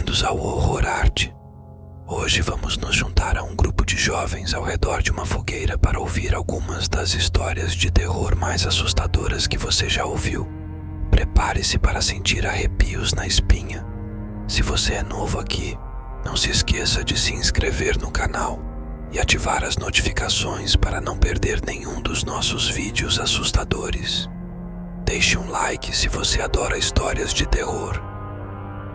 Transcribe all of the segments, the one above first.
Bem-vindos ao Horror Arte. Hoje vamos nos juntar a um grupo de jovens ao redor de uma fogueira para ouvir algumas das histórias de terror mais assustadoras que você já ouviu. Prepare-se para sentir arrepios na espinha. Se você é novo aqui, não se esqueça de se inscrever no canal e ativar as notificações para não perder nenhum dos nossos vídeos assustadores. Deixe um like se você adora histórias de terror.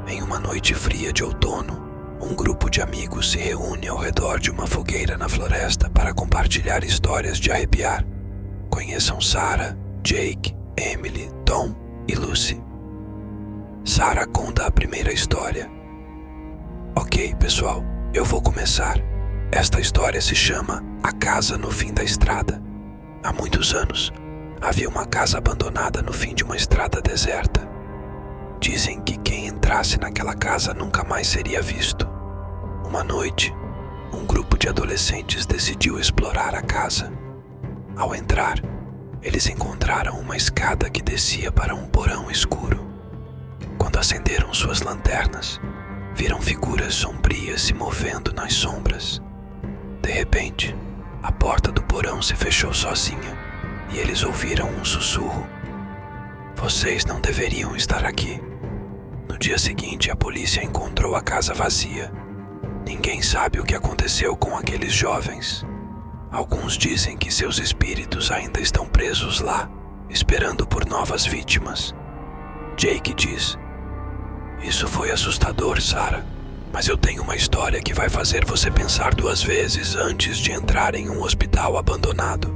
Em uma noite fria de outono, um grupo de amigos se reúne ao redor de uma fogueira na floresta para compartilhar histórias de arrepiar. Conheçam Sarah, Jake, Emily, Tom e Lucy. Sarah conta a primeira história. Ok, pessoal, eu vou começar. Esta história se chama A Casa no Fim da Estrada. Há muitos anos, havia uma casa abandonada no fim de uma estrada deserta. Dizem que quem entrasse naquela casa nunca mais seria visto. Uma noite, um grupo de adolescentes decidiu explorar a casa. Ao entrar, eles encontraram uma escada que descia para um porão escuro. Quando acenderam suas lanternas, viram figuras sombrias se movendo nas sombras. De repente, a porta do porão se fechou sozinha e eles ouviram um sussurro. Vocês não deveriam estar aqui. No dia seguinte, a polícia encontrou a casa vazia. Ninguém sabe o que aconteceu com aqueles jovens. Alguns dizem que seus espíritos ainda estão presos lá, esperando por novas vítimas. Jake diz: "Isso foi assustador, Sarah, mas eu tenho uma história que vai fazer você pensar duas vezes antes de entrar em um hospital abandonado.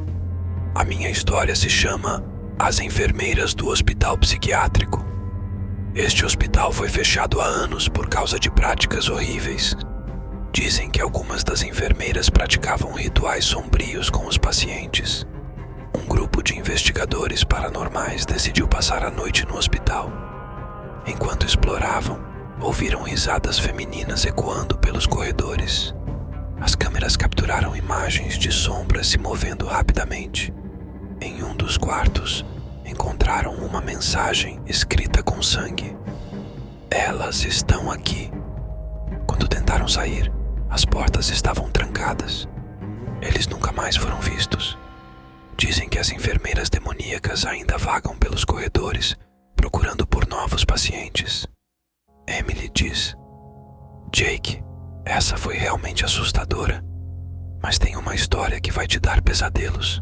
A minha história se chama As Enfermeiras do Hospital Psiquiátrico. Este hospital foi fechado há anos por causa de práticas horríveis. Dizem que algumas das enfermeiras praticavam rituais sombrios com os pacientes. Um grupo de investigadores paranormais decidiu passar a noite no hospital. Enquanto exploravam, ouviram risadas femininas ecoando pelos corredores. As câmeras capturaram imagens de sombras se movendo rapidamente. Em um dos quartos, encontraram uma mensagem escrita com sangue. Elas estão aqui. Quando tentaram sair, as portas estavam trancadas. Eles nunca mais foram vistos. Dizem que as enfermeiras demoníacas ainda vagam pelos corredores, procurando por novos pacientes. Emily diz: Jake, essa foi realmente assustadora, mas tem uma história que vai te dar pesadelos.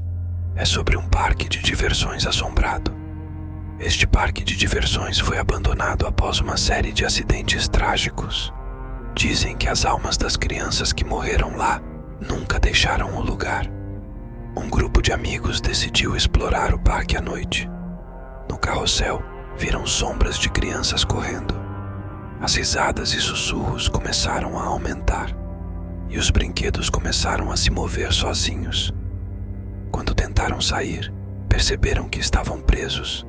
É sobre um parque de diversões assombrado. Este parque de diversões foi abandonado após uma série de acidentes trágicos. Dizem que as almas das crianças que morreram lá nunca deixaram o lugar. Um grupo de amigos decidiu explorar o parque à noite. No carrossel, viram sombras de crianças correndo. As risadas e sussurros começaram a aumentar, e os brinquedos começaram a se mover sozinhos. Quando tentaram sair, perceberam que estavam presos.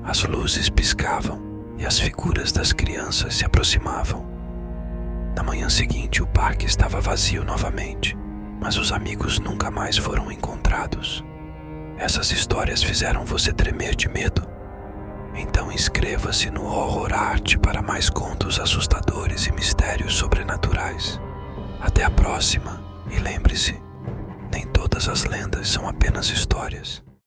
As luzes piscavam e as figuras das crianças se aproximavam. Na manhã seguinte, o parque estava vazio novamente, mas os amigos nunca mais foram encontrados. Essas histórias fizeram você tremer de medo? Então inscreva-se no Horror Arte para mais contos assustadores e mistérios sobrenaturais. Até a próxima, e lembre-se, nem todas as lendas são apenas histórias.